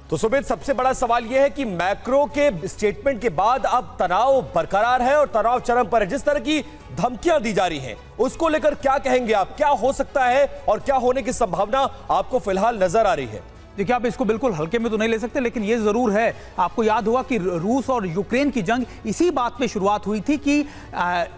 तो सुमित, सबसे बड़ा सवाल यह है कि मैक्रो के स्टेटमेंट के बाद अब तनाव बरकरार है और तनाव चरम पर है। जिस तरह की धमकियां दी जा रही हैं उसको लेकर क्या कहेंगे आप? क्या हो सकता है और क्या होने की संभावना आपको फिलहाल नजर आ रही है? देखिए, आप इसको बिल्कुल हल्के में तो नहीं ले सकते, लेकिन ये जरूर है, आपको याद होगा कि रूस और यूक्रेन की जंग इसी बात पे शुरुआत हुई थी कि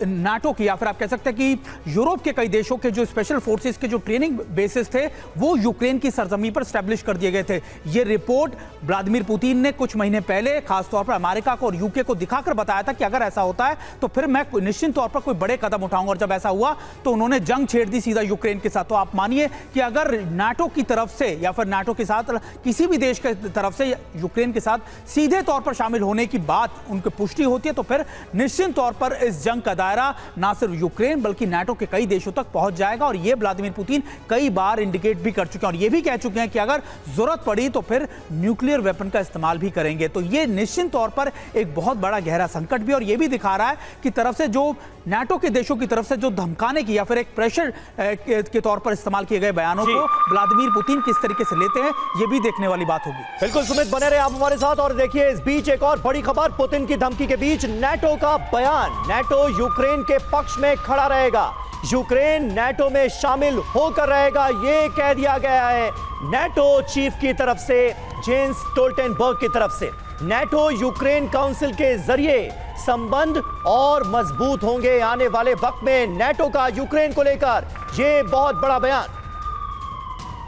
नाटो की, या फिर आप कह सकते हैं कि यूरोप के कई देशों के जो स्पेशल फोर्सेस के जो ट्रेनिंग बेसिस थे वो यूक्रेन की सरजमी पर स्टैब्लिश कर दिए गए थे। ये रिपोर्ट व्लादिमीर पुतिन ने कुछ महीने पहले खासतौर पर अमेरिका को और यूके को दिखाकर बताया था कि अगर ऐसा होता है तो फिर मैं निश्चित तौर पर कोई बड़े कदम उठाऊंगा, और जब ऐसा हुआ तो उन्होंने जंग छेड़ दी सीधा यूक्रेन के साथ। तो आप मानिए कि अगर नाटो की तरफ से या फिर नाटो के साथ किसी भी देश के तरफ से यूक्रेन के साथ सीधे तौर पर शामिल होने की बात उनकी पुष्टि होती है तो फिर निश्चित तौर पर इस जंग का दायरा ना सिर्फ यूक्रेन बल्कि नाटो के कई देशों तक पहुंच जाएगा। और यह व्लादिमीर पुतिन कई बार इंडिकेट भी कर चुके हैं और यह भी कह चुके हैं कि अगर जरूरत पड़ी तो फिर न्यूक्लियर वेपन का इस्तेमाल भी करेंगे। तो यह निश्चित तौर पर एक बहुत बड़ा गहरा संकट भी, और यह भी दिखा रहा है कि तरफ से जो नाटो के देशों की तरफ से जो धमकाने की या फिर एक प्रेशर के तौर पर इस्तेमाल किए गए बयानों को व्लादिमीर पुतिन किस तरीके से लेते हैं, यह भी देखने वाली बात होगी। बिल्कुल सुमित, बने रहे आप हमारे साथ। और देखिए, इस बीच एक और बड़ी खबर, पुतिन की धमकी के बीच नाटो का बयान। नाटो यूक्रेन के पक्ष में खड़ा रहेगा, यूक्रेन नाटो में शामिल होकर रहेगा, यह कह दिया गया है नाटो चीफ की तरफ से, जेन्स स्टोल्टेनबर्ग की तरफ से। नाटो यूक्रेन काउंसिल के जरिए संबंध और मजबूत होंगे आने वाले वक्त में नाटो का यूक्रेन को लेकर यह बहुत बड़ा बयान।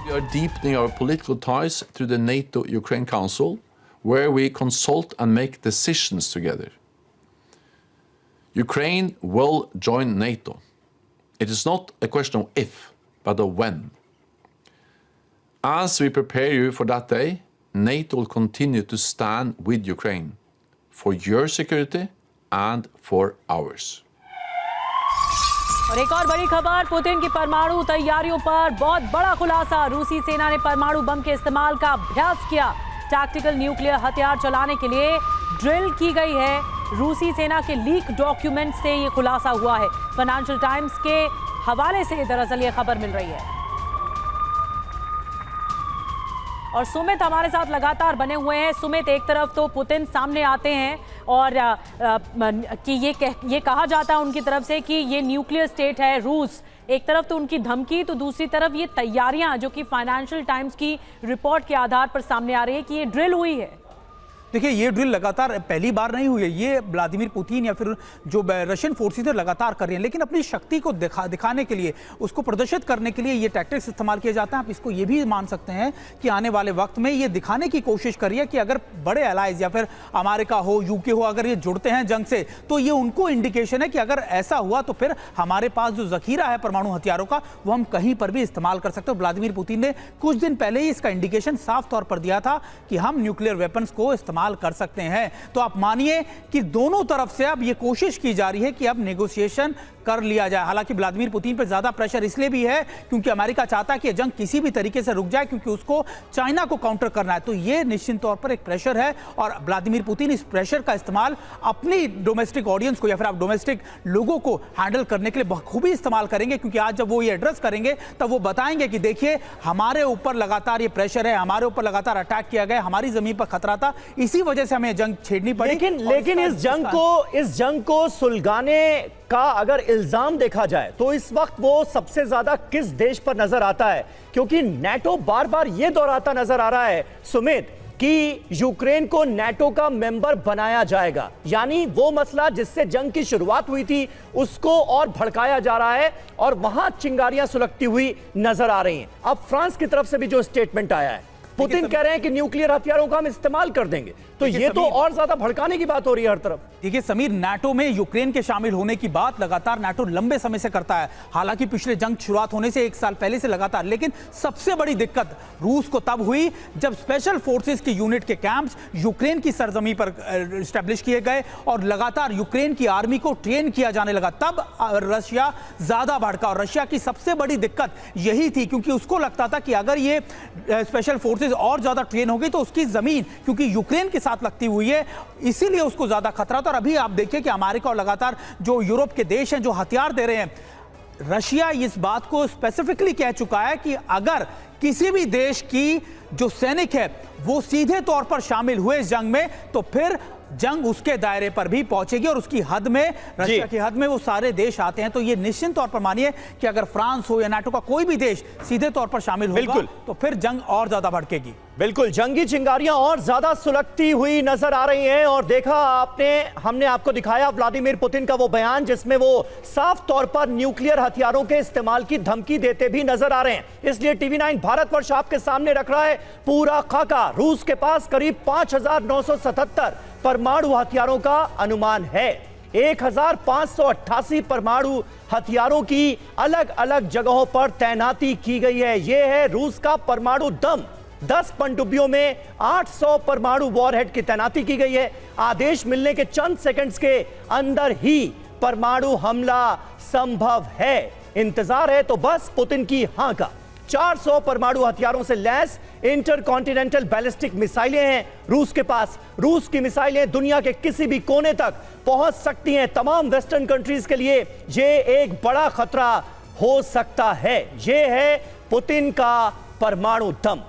We are deepening our political ties through the NATO-Ukraine Council, where we consult and make decisions together. Ukraine will join NATO. It is not a question of if, but of when. As we prepare you for that day, NATO will continue to stand with Ukraine for your security and for ours. और एक और बड़ी खबर, Putin की परमाणु तैयारियों पर बहुत बड़ा खुलासा। रूसी सेना ने परमाणु बम के इस्तेमाल का अभ्यास किया। टैक्टिकल न्यूक्लियर हथियार चलाने के लिए ड्रिल की गई है। रूसी सेना के लीक डॉक्यूमेंट से ये खुलासा हुआ है। फाइनेंशियल टाइम्स के हवाले से दरअसल ये खबर मिल रही है। और सुमित हमारे साथ लगातार बने हुए हैं। सुमित, एक तरफ तो पुतिन सामने आते हैं और कि ये कहा जाता है उनकी तरफ से कि ये न्यूक्लियर स्टेट है रूस, एक तरफ तो उनकी धमकी, तो दूसरी तरफ ये तैयारियां जो कि फाइनेंशियल टाइम्स की रिपोर्ट के आधार पर सामने आ रही है कि ये ड्रिल हुई है। देखिए, ये ड्रिल लगातार पहली बार नहीं हुई है, ये व्लादिमीर पुतिन या फिर जो रशियन फोर्सेस है लगातार कर रहे हैं, लेकिन अपनी शक्ति को दिखाने के लिए, उसको प्रदर्शित करने के लिए ये टैक्टिक्स इस्तेमाल किए जाते हैं। आप इसको ये भी मान सकते हैं कि आने वाले वक्त में ये दिखाने की कोशिश करी है कि अगर बड़े अलाइज या फिर अमेरिका हो, यूके हो, अगर ये जुड़ते हैं जंग से तो ये उनको इंडिकेशन है कि अगर ऐसा हुआ तो फिर हमारे पास जो जखीरा है परमाणु हथियारों का वो हम कहीं पर भी इस्तेमाल कर सकते हैं। व्लादिमीर पुतिन ने कुछ दिन पहले ही इसका इंडिकेशन साफ तौर पर दिया था कि हम न्यूक्लियर वेपन्स को इस्तेमाल कर सकते हैं। तो आप मानिए कि दोनों तरफ से अब यह कोशिश की जा रही है कि अब नेगोशिएशन कर लिया जाए। हालांकि व्लादिमीर पुतिन पर ज्यादा प्रेशर इसलिए भी है क्योंकि अमेरिका चाहता है कि जंग किसी भी तरीके से रुक जाए, क्योंकि उसको चाइना को काउंटर करना है। तो यह निश्चित तौर पर एक प्रेशर है और व्लादिमीर पुतिन इस प्रेशर का इस्तेमाल अपनी डोमेस्टिक ऑडियंस को या फिर आप डोमेस्टिक लोगों को हैंडल करने के लिए बखूबी इस्तेमाल करेंगे, क्योंकि आज जब वो ये एड्रेस करेंगे तब वो बताएंगे कि देखिए हमारे ऊपर लगातार ये प्रेशर है, हमारे ऊपर लगातार अटैक किया गया, हमारी जमीन पर खतरा था, इसी वजह से हमें जंग छेड़नी पड़ी। लेकिन इस जंग को सुलगाने का अगर इल्जाम देखा जाए तो इस वक्त वो सबसे ज्यादा किस देश पर नजर आता है? क्योंकि नाटो बार बार यह दोहराता नजर आ रहा है सुमित कि यूक्रेन को नाटो का मेंबर बनाया जाएगा, यानी वो मसला जिससे जंग की शुरुआत हुई थी उसको और भड़काया जा रहा है और वहां चिंगारियां सुलगती हुई नजर आ रही हैं। अब फ्रांस की तरफ से भी जो स्टेटमेंट आया है, पुतिन कह रहे हैं कि न्यूक्लियर हथियारों का हम इस्तेमाल कर देंगे, तो ये तो और ज्यादा भड़काने की बात हो रही है हर तरफ। देखिए समीर, नाटो में यूक्रेन के शामिल होने की बात लगातार नाटो लंबे समय से करता है, हालांकि पिछले जंग शुरुआत होने से 1 साल पहले से लगातार। लेकिन सबसे बड़ी दिक्कत रूस को तब हुई जब स्पेशल फोर्सेस की यूनिट के कैंप्स यूक्रेन की सरजमी पर एस्टेब्लिश किए गए और लगातार यूक्रेन की आर्मी को ट्रेन किया जाने लगा, तब रशिया ज्यादा भड़का। और रशिया की सबसे बड़ी दिक्कत यही थी, क्योंकि उसको लगता था कि अगर ये स्पेशल फोर्सेस और ज्यादा ट्रेन हो गई तो उसकी जमीन, क्योंकि यूक्रेन के साथ लगती हुई है, इसीलिए उसको ज्यादा खतरा था। और अभी आप देखिए कि अमेरिका और लगातार जो यूरोप के देश हैं जो हथियार दे रहे हैं, रशिया इस बात को स्पेसिफिकली कह चुका है कि अगर किसी भी देश की जो सैनिक है वो सीधे तौर पर शामिल हुए इस जंग में, तो फिर जंग उसके दायरे पर भी पहुंचेगी और उसकी हद में, रशिया की हद में वो सारे देश आते हैं। तो ये निश्चित तौर पर मानिए कि अगर फ्रांस हो या नाटो का कोई भी देश सीधे तौर पर शामिल होगा तो फिर जंग और ज्यादा भड़केगी। बिल्कुल, जंगी चिंगारियां और ज्यादा सुलगती हुई नजर आ रही हैं। और देखा हमने आपको दिखाया व्लादिमीर पुतिन का वो बयान जिसमें वो साफ तौर पर न्यूक्लियर हथियारों के इस्तेमाल की धमकी देते भी नजर आ रहे हैं। इसलिए टीवी9 भारतवर्ष आपके सामने रख रहा है पूरा खाका। रूस के पास करीब 5,977 परमाणु हथियारों का अनुमान है। 1,588 परमाणु हथियारों की अलग अलग जगहों पर तैनाती की गई है। यह है रूस का परमाणु दम। 10 पनडुब्बियों में 800 परमाणु वॉरहेड की तैनाती की गई है। आदेश मिलने के चंद सेकंड्स के अंदर ही परमाणु हमला संभव है। इंतजार है तो बस पुतिन की हां का। 400 परमाणु हथियारों से लैस इंटरकॉन्टिनेंटल बैलिस्टिक मिसाइलें हैं रूस के पास। रूस की मिसाइलें दुनिया के किसी भी कोने तक पहुंच सकती हैं। तमाम वेस्टर्न कंट्रीज के लिए यह एक बड़ा खतरा हो सकता है। यह है पुतिन का परमाणु दम।